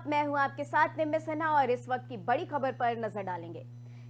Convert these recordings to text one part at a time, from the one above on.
मैं हूं आपके साथ निम्न सिन्हा और इस वक्त की बड़ी खबर पर नजर डालेंगे।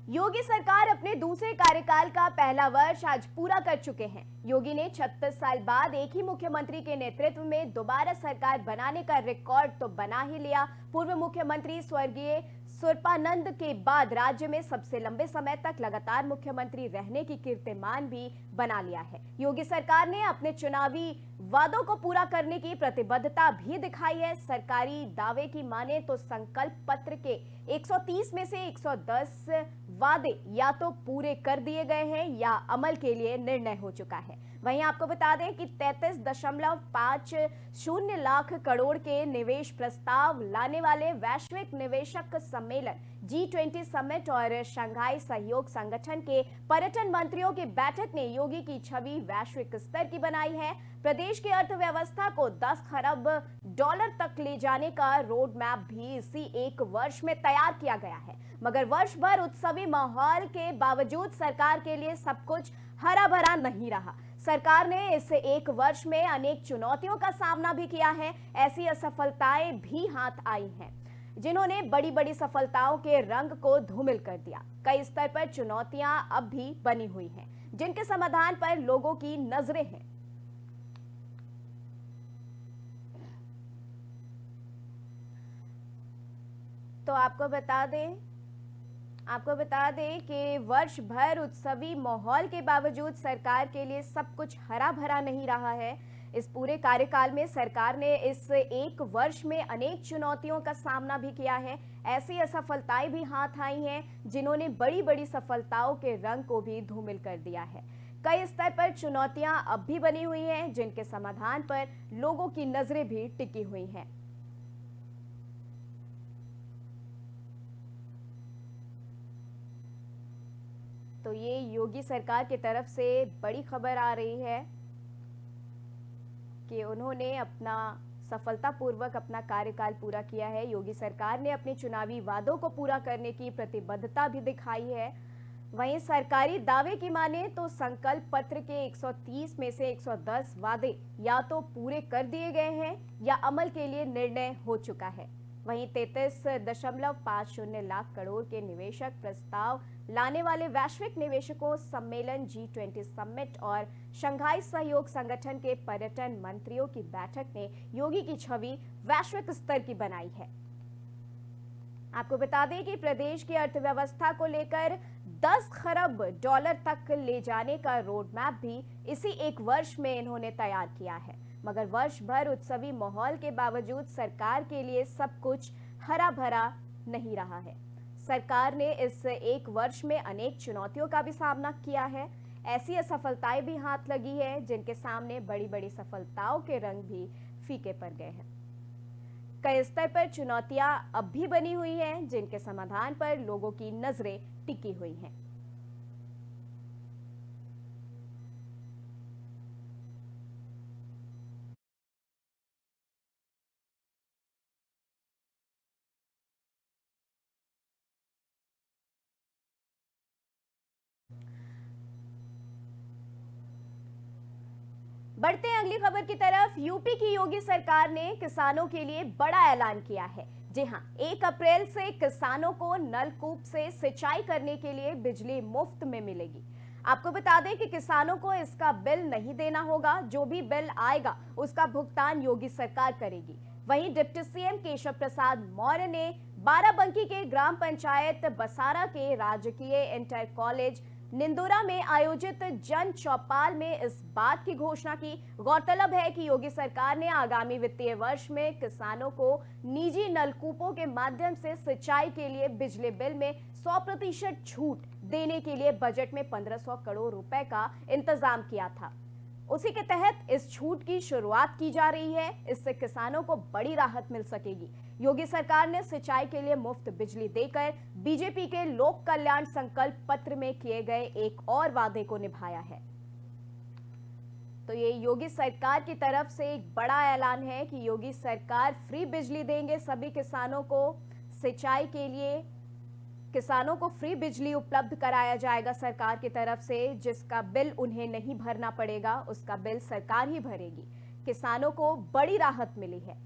योगी सरकार अपने दूसरे कार्यकाल का पहला वर्ष आज पूरा कर चुके हैं। योगी ने 36 साल बाद एक ही मुख्यमंत्री के नेतृत्व में दोबारा सरकार बनाने का रिकॉर्ड तो बना ही लिया। पूर्व मुख्यमंत्री स्वर्गीय सुरपानंद के बाद राज्य में सबसे लंबे समय तक लगातार मुख्यमंत्री रहने की कीर्तिमान भी बना लिया है। योगी सरकार ने अपने चुनावी वादों को पूरा करने की प्रतिबद्धता भी दिखाई है। सरकारी दावे की माने तो संकल्प पत्र के 130 में से 110 वादे या तो पूरे कर दिए गए हैं या अमल के लिए निर्णय हो चुका है। वहीं आपको बता दें कि 33.50 लाख करोड़ के निवेश प्रस्ताव लाने वाले वैश्विक निवेशक सम्मेलन G20 समिट और शंघाई सहयोग संगठन के पर्यटन मंत्रियों की बैठक ने योगी की छवि वैश्विक स्तर की बनाई है। प्रदेश की अर्थव्यवस्था को 10 खरब डॉलर तक ले जाने का रोड मैप भी इसी एक वर्ष में तैयार किया गया है। मगर वर्ष भर उत्सवी माहौल के बावजूद सरकार के लिए सब कुछ हरा भरा नहीं रहा। सरकार ने इस एक वर्ष में अनेक चुनौतियों का सामना भी किया है। ऐसी असफलताएं भी हाथ आई हैं जिन्होंने बड़ी बड़ी सफलताओं के रंग को धूमिल कर दिया। कई स्तर पर चुनौतियां अब भी बनी हुई हैं जिनके समाधान पर लोगों की नजरें हैं। तो आपको बता दें कि वर्ष भर उत्सवी माहौल के बावजूद सरकार के लिए सब कुछ हरा भरा नहीं रहा है। इस पूरे कार्यकाल में सरकार ने इस एक वर्ष में अनेक चुनौतियों का सामना भी किया है। ऐसी असफलताएं भी हाथ आई हैं जिन्होंने बड़ी बड़ी सफलताओं के रंग को भी धूमिल कर दिया है। कई स्तर पर चुनौतियां अब भी बनी हुई हैं जिनके समाधान पर लोगों की नजरें भी टिकी हुई हैं। तो ये योगी सरकार की तरफ से बड़ी खबर आ रही है कि उन्होंने अपना सफलतापूर्वक अपना कार्यकाल पूरा किया है। योगी सरकार ने अपने चुनावी वादों को पूरा करने की प्रतिबद्धता भी दिखाई है। वहीं सरकारी दावे की माने तो संकल्प पत्र के 130 में से 110 वादे या तो पूरे कर दिए गए हैं या अमल के लिए निर्णय हो चुका है। वहीं 33.50 लाख करोड़ के निवेशक प्रस्ताव लाने वाले वैश्विक निवेशकों सम्मेलन G20 समिट और शंघाई सहयोग संगठन के पर्यटन मंत्रियों की बैठक ने योगी की छवि वैश्विक स्तर की बनाई है। आपको बता दें कि प्रदेश की अर्थव्यवस्था को लेकर 10 खरब डॉलर तक ले जाने का रोड मैप भी इसी एक वर्ष में इन्होंने तैयार किया है। मगर वर्ष भर उत्सवी माहौल के बावजूद सरकार के लिए सब कुछ हरा भरा नहीं रहा है। सरकार ने इस एक वर्ष में अनेक चुनौतियों का भी सामना किया है। ऐसी असफलताएं भी हाथ लगी है जिनके सामने बड़ी बड़ी सफलताओं के रंग भी फीके पड़ गए हैं। कई स्तर पर चुनौतियां अब भी बनी हुई हैं जिनके समाधान पर लोगों की नजरें टिकी हुई हैं। बढ़ते हैं अगली खबर की तरफ। यूपी की योगी सरकार ने किसानों के लिए बड़ा ऐलान किया है। जी हां, 1 अप्रैल से किसानों को नलकूप से सिंचाई करने के लिए बिजली मुफ्त में मिलेगी। आपको बता दें कि किसानों को इसका बिल नहीं देना होगा। जो भी बिल आएगा उसका भुगतान योगी सरकार करेगी। वहीं डिप्टी सीएम केशव प्रसाद मौर्य ने बाराबंकी के ग्राम पंचायत बसारा के राजकीय इंटर कॉलेज निंदोरा में आयोजित जन चौपाल में इस बात की घोषणा की। गौरतलब है कि योगी सरकार ने आगामी वित्तीय वर्ष में किसानों को निजी नलकूपों के माध्यम से सिंचाई के लिए बिजली बिल में 100% छूट देने के लिए बजट में 1500 करोड़ रुपए का इंतजाम किया था। उसी के तहत इस छूट की शुरुआत की जा रही है। इससे किसानों को बड़ी राहत मिल सकेगी। योगी सरकार ने सिंचाई के लिए मुफ्त बिजली देकर बीजेपी के लोक कल्याण संकल्प पत्र में किए गए एक और वादे को निभाया है। तो ये योगी सरकार की तरफ से एक बड़ा ऐलान है कि योगी सरकार फ्री बिजली देंगे सभी किसानों को। सिंचाई के लिए किसानों को फ्री बिजली उपलब्ध कराया जाएगा सरकार की तरफ से। जिसका बिल उन्हें नहीं भरना पड़ेगा, उसका बिल सरकार ही भरेगी। किसानों को बड़ी राहत मिली है।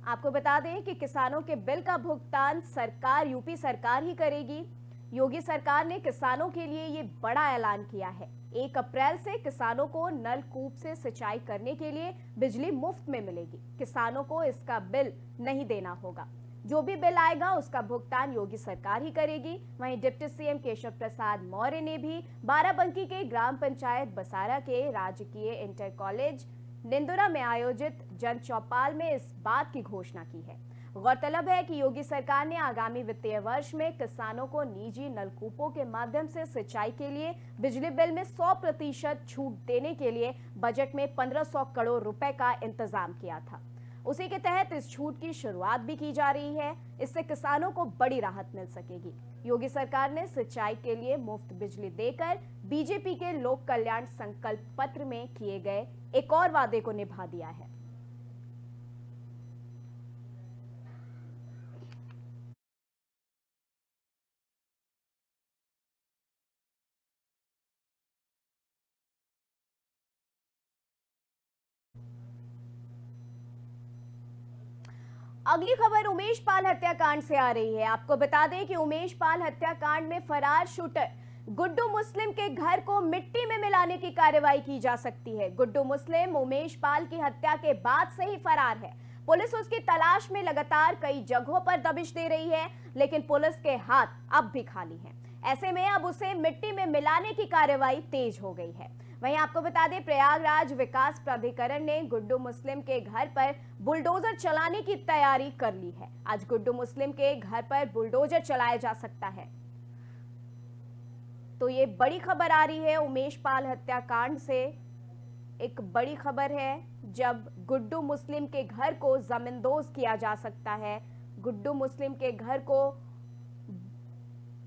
आपको बता दें कि किसानों के बिल का भुगतान सरकार यूपी सरकार ही करेगी। योगी सरकार ने किसानों के लिए ये बड़ा ऐलान किया है। 1 अप्रैल से किसानों को नलकूप से सिंचाई करने के लिए बिजली मुफ्त में मिलेगी। किसानों को इसका बिल नहीं देना होगा। जो भी बिल आएगा उसका भुगतान योगी सरकार ही करेगी। वहीं डिप्टी सीएम केशव प्रसाद मौर्य ने भी बाराबंकी के ग्राम पंचायत बसारा के राजकीय इंटर कॉलेज निंदुरा में आयोजित जन चौपाल में इस बात की घोषणा की है। गौरतलब है कि योगी सरकार ने आगामी वित्तीय वर्ष में किसानों को निजी नलकूपों के माध्यम से सिंचाई के लिए बिजली बिल में 100% छूट देने के लिए बजट में 1500 करोड़ रुपए का इंतजाम किया था। उसी के तहत इस छूट की शुरुआत भी की जा रही है। इससे किसानों को बड़ी राहत मिल सकेगी। योगी सरकार ने सिंचाई के लिए मुफ्त बिजली देकर बीजेपी के लोक कल्याण संकल्प पत्र में किए गए एक और वादे को निभा दिया है। अगली खबर उमेश पाल हत्याकांड से आ रही है। आपको बता दें कि उमेश पाल हत्याकांड में फरार शूटर गुड्डू मुस्लिम के घर को मिट्टी में मिलाने की कार्रवाई की जा सकती है। गुड्डू मुस्लिम उमेश पाल की हत्या के बाद से ही फरार है। पुलिस उसकी तलाश में लगातार कई जगहों पर दबिश दे रही है, लेकिन पुलिस के हाथ अब भी खाली हैं। ऐसे में अब उसे मिट्टी में मिलाने की कार्रवाई तेज हो गई है। वहीं आपको बता दें, प्रयागराज विकास प्राधिकरण ने गुड्डू मुस्लिम के घर पर बुलडोजर चलाने की तैयारी कर ली है। आज गुड्डू मुस्लिम के घर पर बुलडोजर चलाया जा सकता है। तो ये बड़ी खबर आ रही है उमेश पाल हत्याकांड से। एक बड़ी खबर है, जब गुड्डू मुस्लिम के घर को जमींदोज किया जा सकता है। गुड्डू मुस्लिम के घर को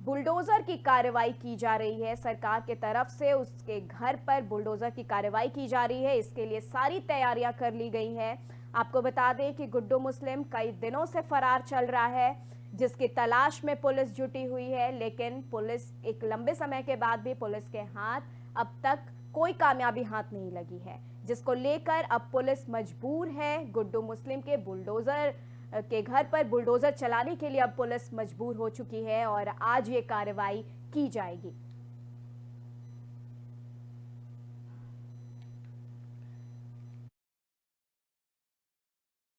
बुलडोजर की कार्रवाई की जा रही है। सरकार के तरफ से उसके घर पर बुलडोजर की कार्रवाई की जा रही है। इसके लिए सारी तैयारियां कर ली गई हैं। आपको बता दें कि गुड्डू मुस्लिम कई दिनों से फरार चल रहा है, जिसकी तलाश में पुलिस जुटी हुई है, लेकिन पुलिस एक लंबे समय के बाद भी पुलिस के हाथ अब तक कोई कामयाबी हाथ नहीं लगी है, जिसको लेकर अब पुलिस मजबूर है। गुड्डू मुस्लिम के बुलडोजर के घर पर बुलडोजर चलाने के लिए अब पुलिस मजबूर हो चुकी है और आज ये कार्रवाई की जाएगी।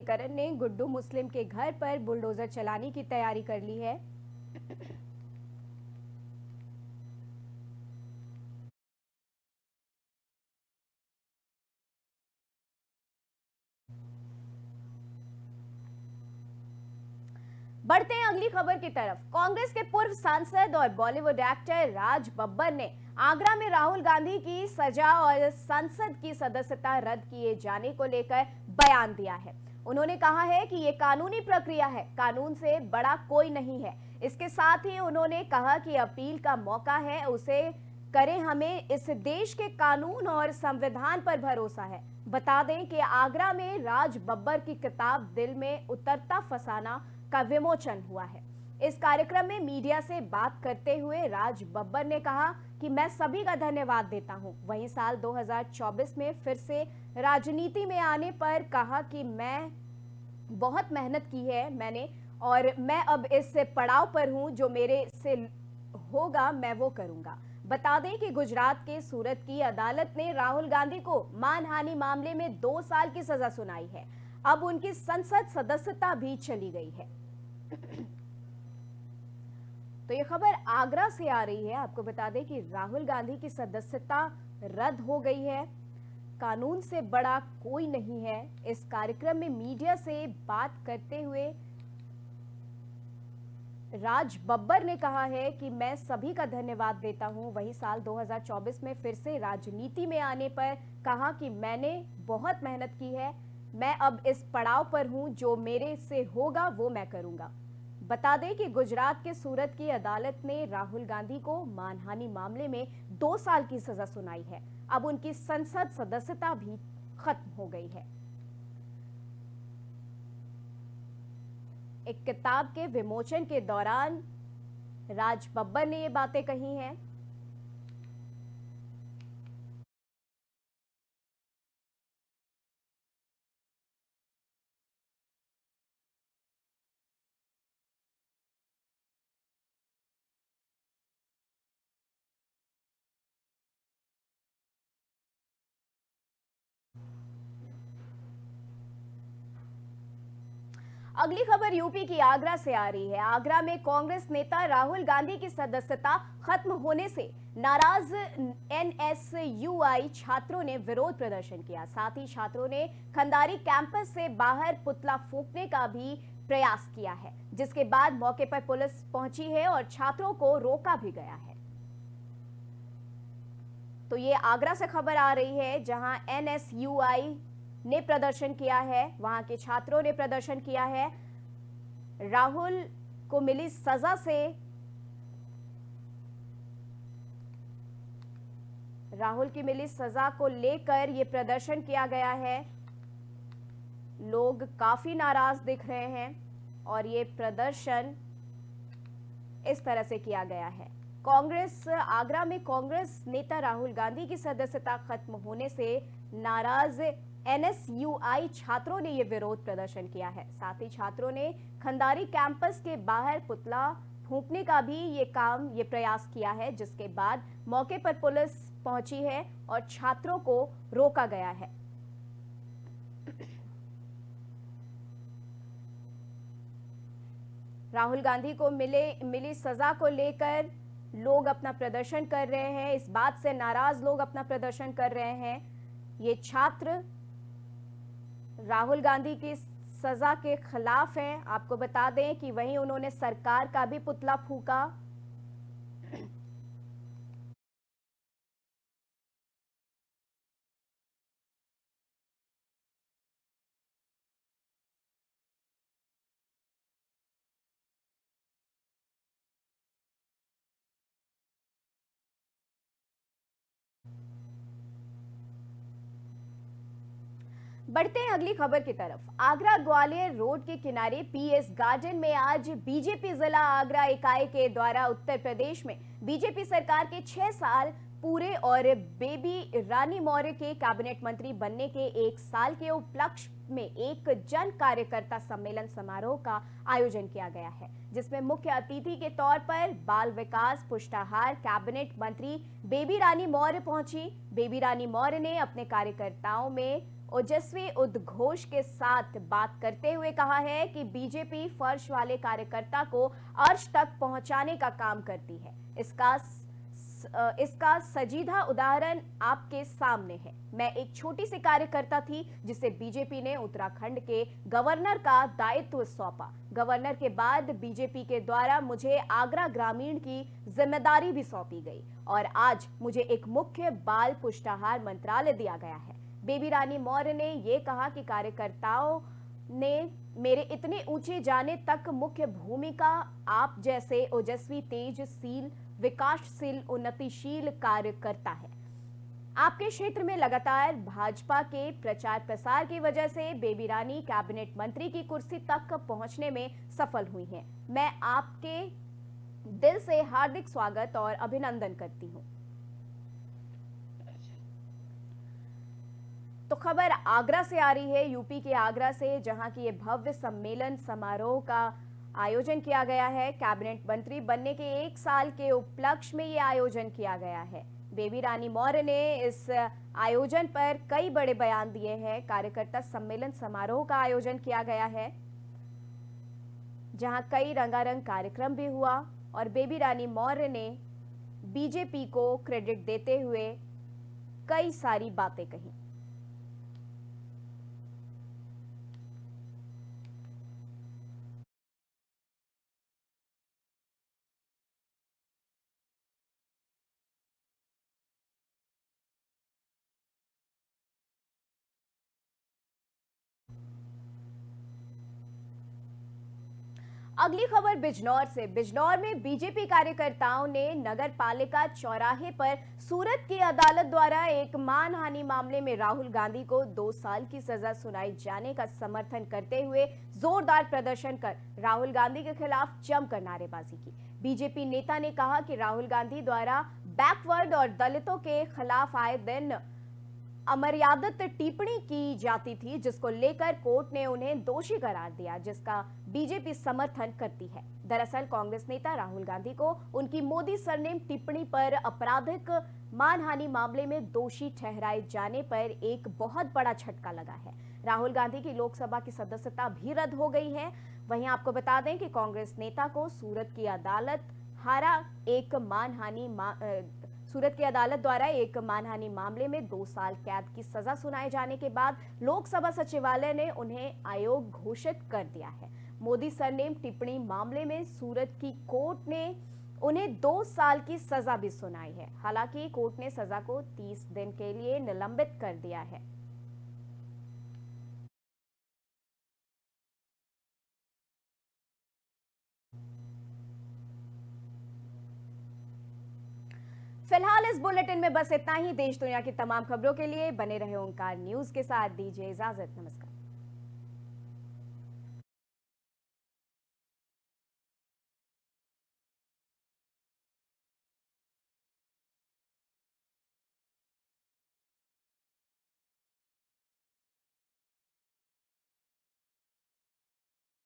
करण ने गुड्डू मुस्लिम के घर पर बुलडोजर चलाने की तैयारी कर ली है। बढ़ते हैं अगली खबर की तरफ। कांग्रेस के पूर्व सांसद और बॉलीवुड एक्टर राज बब्बर ने आगरा में राहुल गांधी की सजा और संसद की सदस्यता रद्द किए जाने को लेकर बयान दिया है। उन्होंने कहा है कि ये कानूनी प्रक्रिया है, कानून से बड़ा कोई नहीं है। इसके साथ ही उन्होंने कहा कि अपील का मौका है, उसे करें, हमें इस देश के कानून और संविधान पर भरोसा है। बता दें कि आगरा में राज बब्बर की किताब दिल में उतरता फसाना का विमोचन हुआ है। इस कार्यक्रम में मीडिया से बात करते हुए राज बब्बर ने कहा कि मैं सभी का धन्यवाद देता हूं। वहीं साल 2024 में फिर से राजनीति में आने पर कहा कि मैं बहुत मेहनत की है मैंने, और मैं अब इस पड़ाव पर हूं, जो मेरे से होगा मैं वो करूंगा। बता दें कि गुजरात के सूरत की अदालत ने राहुल गांधी को मानहानि मामले में 2 साल की सजा सुनाई है। अब उनकी संसद सदस्यता भी चली गई है। तो ये खबर आगरा से आ रही है। आपको बता दें कि राहुल गांधी की सदस्यता रद्द हो गई है। कानून से बड़ा कोई नहीं है। इस कार्यक्रम में मीडिया से बात करते हुए राज बब्बर ने कहा है कि मैं सभी का धन्यवाद देता हूं। वही साल 2024 में फिर से राजनीति में आने पर कहा कि मैंने बहुत मेहनत की है, मैं अब इस पड़ाव पर हूं, जो मेरे से होगा वो मैं करूंगा। बता दें कि गुजरात के सूरत की अदालत ने राहुल गांधी को मानहानि मामले में 2 साल की सजा सुनाई है। अब उनकी संसद सदस्यता भी खत्म हो गई है। एक किताब के विमोचन के दौरान राज बब्बर ने ये बातें कही हैं। अगली खबर यूपी की आगरा से आ रही है। आगरा में कांग्रेस नेता राहुल गांधी की सदस्यता खत्म होने से नाराज एनएसयूआई छात्रों ने विरोध प्रदर्शन किया। साथ ही छात्रों ने खंडारी कैंपस से बाहर पुतला फूंकने का भी प्रयास किया है, जिसके बाद मौके पर पुलिस पहुंची है और छात्रों को रोका भी गया है। तो ये आगरा से खबर आ रही है, जहां एनएसयूआई ने प्रदर्शन किया है, वहां के छात्रों ने प्रदर्शन किया है। राहुल को मिली सजा से राहुल की मिली सजा को लेकर यह प्रदर्शन किया गया है। लोग काफी नाराज दिख रहे हैं और ये प्रदर्शन इस तरह से किया गया है। आगरा में कांग्रेस नेता राहुल गांधी की सदस्यता खत्म होने से नाराज एनएसयूआई छात्रों ने यह विरोध प्रदर्शन किया है। साथ ही छात्रों ने खंडारी कैंपस के बाहर पुतला फूंकने का भी ये प्रयास किया है, जिसके बाद मौके पर पुलिस पहुंची है और छात्रों को रोका गया है। राहुल गांधी को मिली सजा को लेकर लोग अपना प्रदर्शन कर रहे हैं। इस बात से नाराज लोग अपना प्रदर्शन कर रहे हैं। ये छात्र राहुल गांधी की सजा के खिलाफ हैं। आपको बता दें कि वहीं उन्होंने सरकार का भी पुतला फूंका। बढ़ते हैं अगली खबर की तरफ। आगरा ग्वालियर रोड के किनारे पीएस गार्डन में आज बीजेपी जिला आगरा इकाई के द्वारा उत्तर प्रदेश में बीजेपी सरकार के 6 साल पूरे और बेबी रानी मौर्य के कैबिनेट मंत्री बनने के 1 साल के उपलक्ष्य में एक जन कार्यकर्ता सम्मेलन समारोह का आयोजन किया गया है, जिसमें मुख्य अतिथि के तौर पर बाल विकास पुष्टाहार कैबिनेट मंत्री बेबी रानी मौर्य पहुंची। बेबी रानी मौर्य ने अपने कार्यकर्ताओं में ओजस्वी उद्घोष के साथ बात करते हुए कहा है कि बीजेपी फर्श वाले कार्यकर्ता को अर्श तक पहुंचाने का काम करती है। इसका सजीदा उदाहरण आपके सामने है। मैं एक छोटी सी कार्यकर्ता थी जिसे बीजेपी ने उत्तराखंड के गवर्नर का दायित्व सौंपा। गवर्नर के बाद बीजेपी के द्वारा मुझे आगरा ग्रामीण की जिम्मेदारी भी सौंपी गई और आज मुझे एक मुख्य बाल पुष्टाहार मंत्रालय दिया गया है। बेबी रानी मौर्य ने यह कहा कि कार्यकर्ताओं ने मेरे इतने ऊंचे जाने तक मुख्य भूमिका आप जैसे ओजस्वी तेजशील विकासशील उन्नतिशील कार्यकर्ता है। आपके क्षेत्र में लगातार भाजपा के प्रचार प्रसार की वजह से बेबी रानी कैबिनेट मंत्री की कुर्सी तक पहुंचने में सफल हुई हैं। मैं आपके दिल से हार्दिक स्वागत और अभिनंदन करती हूं। तो खबर आगरा से आ रही है, यूपी के आगरा से, जहां की ये भव्य सम्मेलन समारोह का आयोजन किया गया है। कैबिनेट मंत्री बनने के 1 साल के उपलक्ष्य में ये आयोजन किया गया है। बेबी रानी मौर्य ने इस आयोजन पर कई बड़े बयान दिए हैं। कार्यकर्ता सम्मेलन समारोह का आयोजन किया गया है, जहां कई रंगारंग कार्यक्रम भी हुआ और बेबी रानी मौर्य ने बीजेपी को क्रेडिट देते हुए कई सारी बातें कही। अगली खबर बिजनौर से। बिजनौर में बीजेपी कार्यकर्ताओं ने नगर पालिका चौराहे पर सूरत की अदालत द्वारा एक मानहानि मामले में राहुल गांधी को 2 साल की सजा सुनाई जाने का समर्थन करते हुए जोरदार प्रदर्शन कर राहुल गांधी के खिलाफ जमकर नारेबाजी की। बीजेपी नेता ने कहा कि राहुल गांधी द्वारा बैकवर्ड और दलितों के खिलाफ आए दिन अमर्यादित टिप्पणी की जाती थी, जिसको लेकर कोर्ट ने उन्हें दोषी करार दिया, जिसका बीजेपी समर्थन करती है। दरअसल कांग्रेस नेता राहुल गांधी को उनकी मोदी सरनेम टिप्पणी पर आपराधिक मानहानि मामले में दोषी ठहराए जाने पर एक बहुत बड़ा झटका लगा है। राहुल गांधी की लोकसभा की सदस्यता भी रद्द हो गई है। वहीं आपको बता दें कि कांग्रेस नेता को सूरत की अदालत द्वारा एक मानहानि मामले में 2 साल कैद की सजा सुनाए जाने के बाद लोकसभा सचिवालय ने उन्हें अयोग्य घोषित कर दिया है। मोदी सरनेम टिप्पणी मामले में सूरत की कोर्ट ने उन्हें 2 साल की सजा भी सुनाई है। हालांकि कोर्ट ने सजा को 30 दिन के लिए निलंबित कर दिया है। फिलहाल इस बुलेटिन में बस इतना ही। देश दुनिया की तमाम खबरों के लिए बने रहे ओंकार न्यूज के साथ। दीजिए इजाजत। नमस्कार।